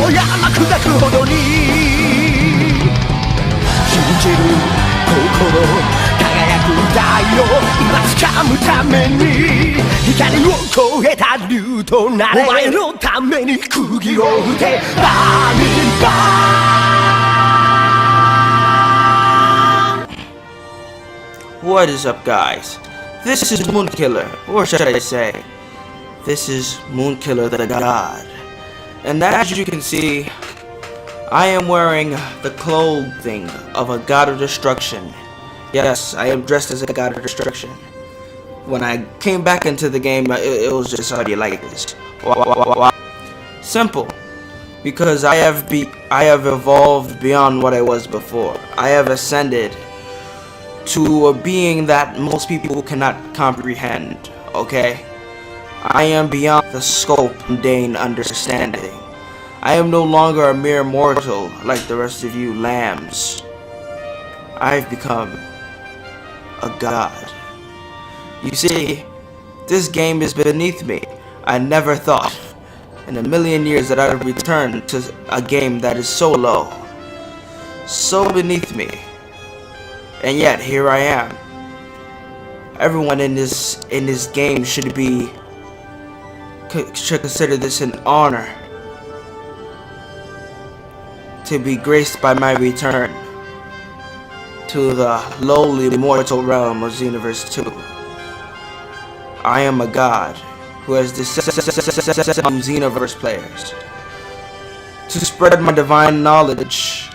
の山砕くほどに信じる心輝く太陽今掴むために光を越えた竜となれお前のために釘を打てバーニンバー What is up, guys? This is Moonkiller, or should I say, this is Moonkiller the God. And as you can see, I am wearing the clothing of a god of destruction. Yes, I am dressed as a god of destruction. When I came back into the game, it was just, how do you like this? Simple. Because I have evolved beyond what I was before. I have ascended to a being that most people cannot comprehend, okay? I am beyond the scope of mundane understanding. I am no longer a mere mortal like the rest of you lambs. I've become a god. You see, this game is beneath me. I never thought in a million years that I would return to a game that is so low, so beneath me. And yet here I am. Everyone in this game should consider this an honor to be graced by my return to the lowly mortal realm of Xenoverse 2. I am a god who has descended Xenoverse players to spread my divine knowledge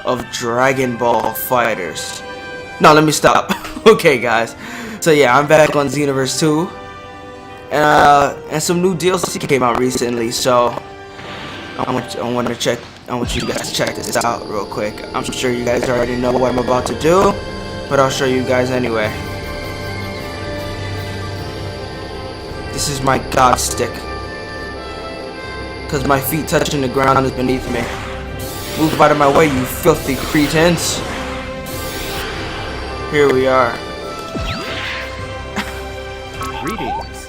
of Dragon Ball fighters. No, let me stop. Okay, guys. So yeah, I'm back on Xenoverse 2, and some new DLC came out recently. So I want you guys to check this out real quick. I'm sure you guys already know what I'm about to do, but I'll show you guys anyway. This is my god stick, cause my feet touching the ground is beneath me. Move out of my way, you filthy cretins. Here we are. Greetings.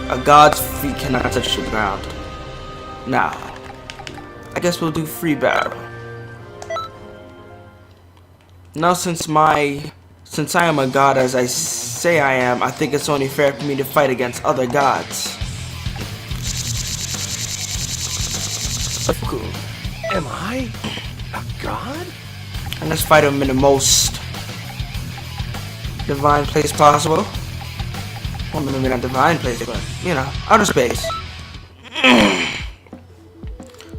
A god's feet cannot touch the ground. Now, I guess we'll do free battle. Now since I am a god as I say I am, I think it's only fair for me to fight against other gods. Am I a god? And let's fight him in the most divine place possible. Well, maybe not divine place, but, you know, outer space.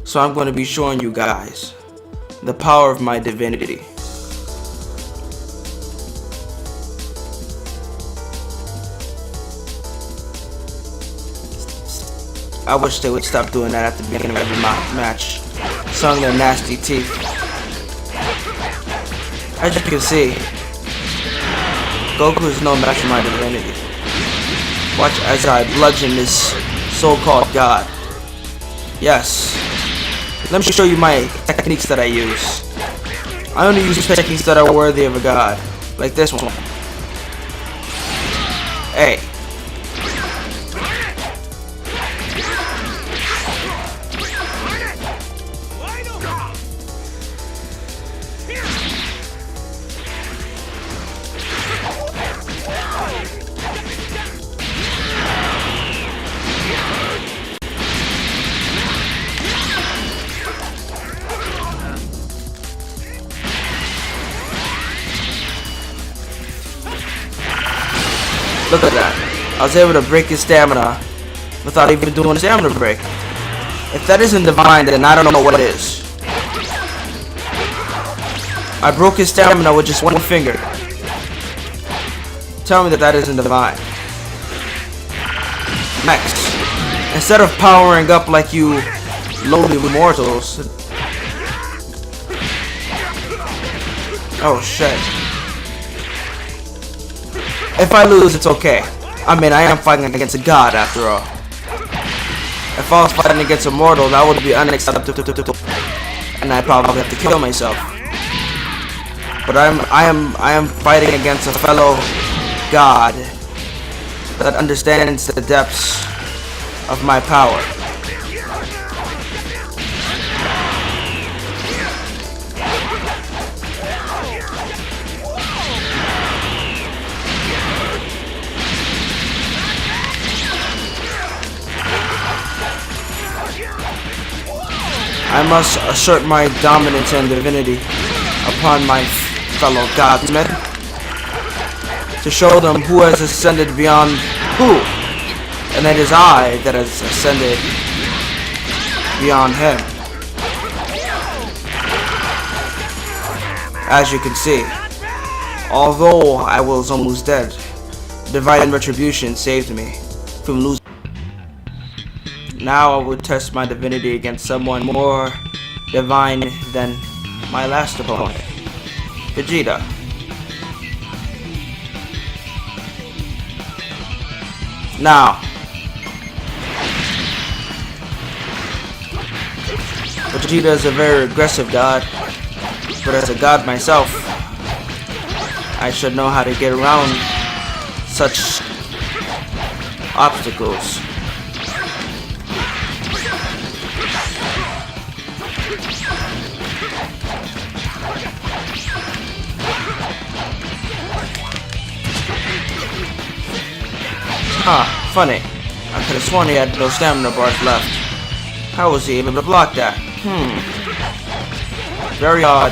So I'm going to be showing you guys the power of my divinity. I wish they would stop doing that at the beginning of every match, showing their nasty teeth. As you can see, Goku is no match for my divinity. Watch as I bludgeon this so-called god. Yes. Let me show you my techniques that I use. I only use techniques that are worthy of a god. Like this one. Hey. Look at that. I was able to break his stamina without even doing a stamina break. If that isn't divine, then I don't know what is. I broke his stamina with just one finger. Tell me that that isn't divine. Next, instead of powering up like you lowly mortals. Oh shit. If I lose, it's okay. I mean, I am fighting against a god after all. If I was fighting against a mortal, that would be unacceptable, and I'd probably have to kill myself. But I am fighting against a fellow god that understands the depths of my power. I must assert my dominance and divinity upon my fellow godsmen to show them who has ascended beyond who, and it is I that has ascended beyond him. As you can see, although I was almost dead, divine retribution saved me from losing. Now I would test my divinity against someone more divine than my last opponent, Vegeta. Now, Vegeta is a very aggressive god, but as a god myself, I should know how to get around such obstacles. Funny. I could have sworn he had no stamina bars left. How was he able to block that? Very odd.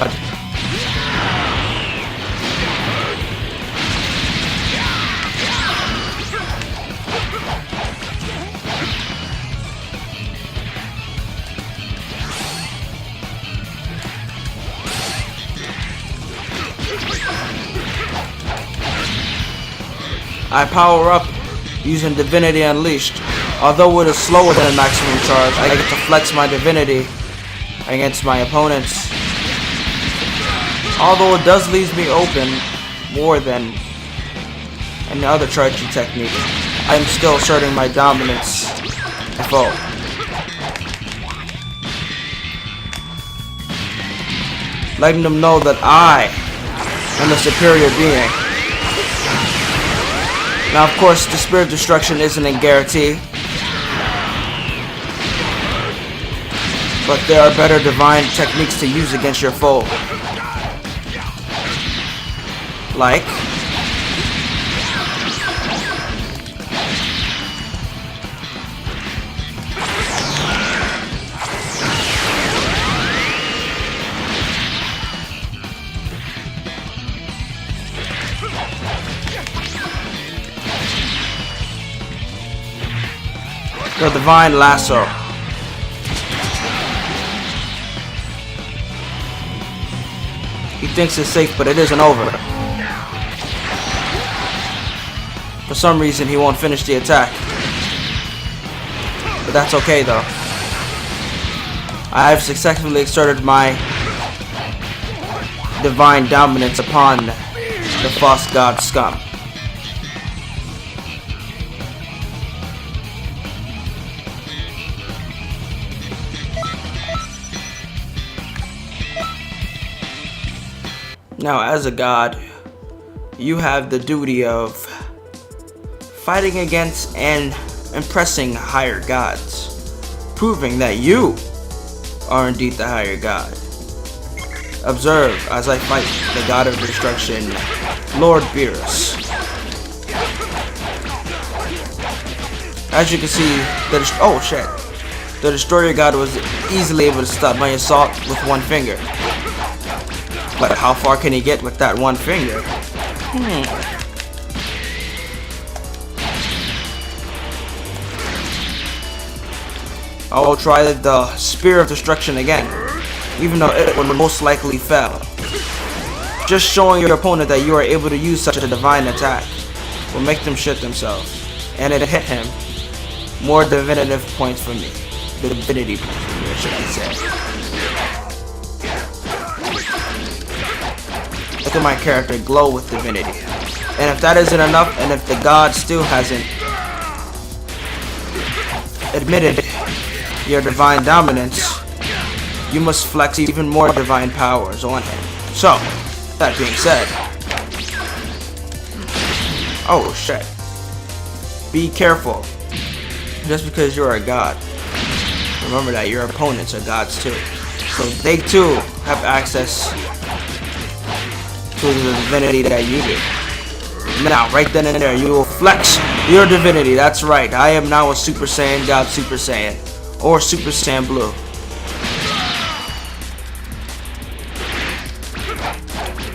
I power up using Divinity Unleashed. Although it is slower than a maximum charge, I get to flex my divinity against my opponents. Although it does leave me open more than any other charging technique, I am still asserting my dominance to foe. Letting them know that I am the superior being. Now, of course, the Spirit of Destruction isn't a guarantee, but there are better divine techniques to use against your foe. Like the Divine Lasso. He thinks it's safe, but it isn't over. For some reason, he won't finish the attack. But that's okay, though. I have successfully exerted my divine dominance upon the false god scum. Now, as a god, you have the duty of fighting against and impressing higher gods, proving that you are indeed the higher god. Observe as I fight the god of destruction, Lord Beerus. As you can see, the destroyer god was easily able to stop my assault with one finger. But how far can he get with that one finger? I will try the Spear of Destruction again, even though it would most likely fail. Just showing your opponent that you are able to use such a divine attack will make them shit themselves. And it hit him. More divinative points for me. Divinity points for me, should I say. Look at my character glow with divinity. And if that isn't enough, and if the god still hasn't admitted your divine dominance, you must flex even more divine powers on him. So, that being said, oh shit, be careful. Just because you're a god, remember that your opponents are gods too. So they too have access to the divinity that you do. Now, right then and there, you will flex your divinity. That's right. I am now a Super Saiyan God Super Saiyan. Or Super Saiyan Blue.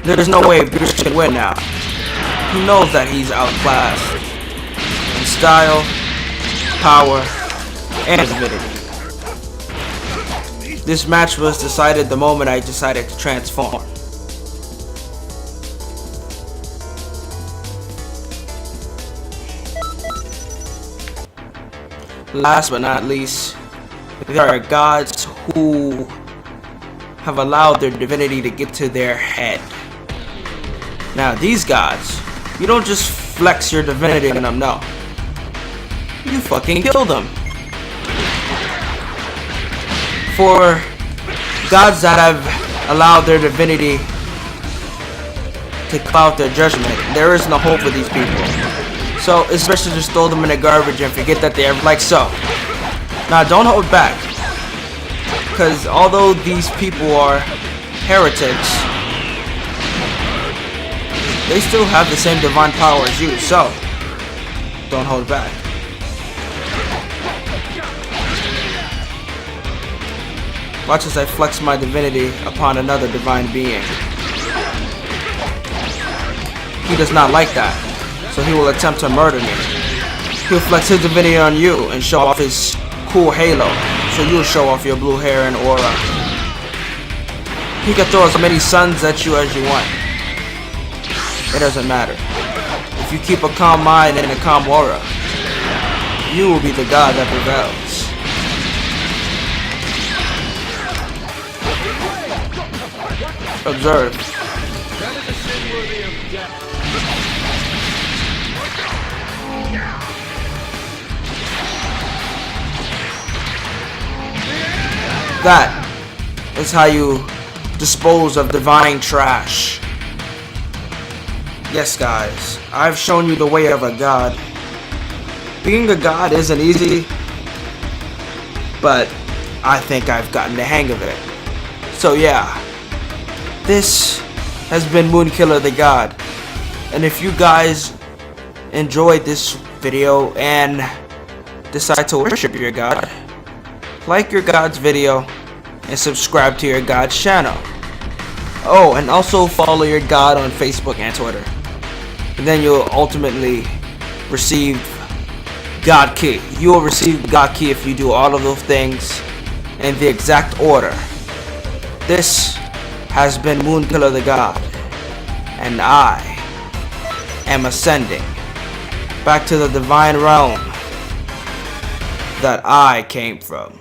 There's no way Bruce can win now. He knows that he's outclassed in style, power, and divinity. This match was decided the moment I decided to transform. Last but not least, there are gods who have allowed their divinity to get to their head. Now these gods, you don't just flex your divinity on them, no. You fucking kill them. For gods that have allowed their divinity to cloud their judgment, there is no hope for these people. So it's best to just throw them in the garbage and forget that they are like so. Now don't hold back, because although these people are heretics, they still have the same divine power as you, so don't hold back. Watch as I flex my divinity upon another divine being. He does not like that, so he will attempt to murder me. He'll flex his divinity on you and show off his cool halo, so you'll show off your blue hair and aura. He can throw as many suns at you as you want. It doesn't matter. If you keep a calm mind and a calm aura, you will be the god that prevails. Observe. That is how you dispose of divine trash. Yes, guys, I've shown you the way of a god. Being a god isn't easy, but I think I've gotten the hang of it. So yeah, this has been Moonkiller the God. And if you guys enjoyed this video and decide to worship your god, like your god's video and subscribe to your god's channel. Oh, and also follow your god on Facebook and Twitter. And then you'll ultimately receive God Key. You will receive God Key if you do all of those things in the exact order. This has been Moonkiller the God, and I am ascending back to the divine realm that I came from.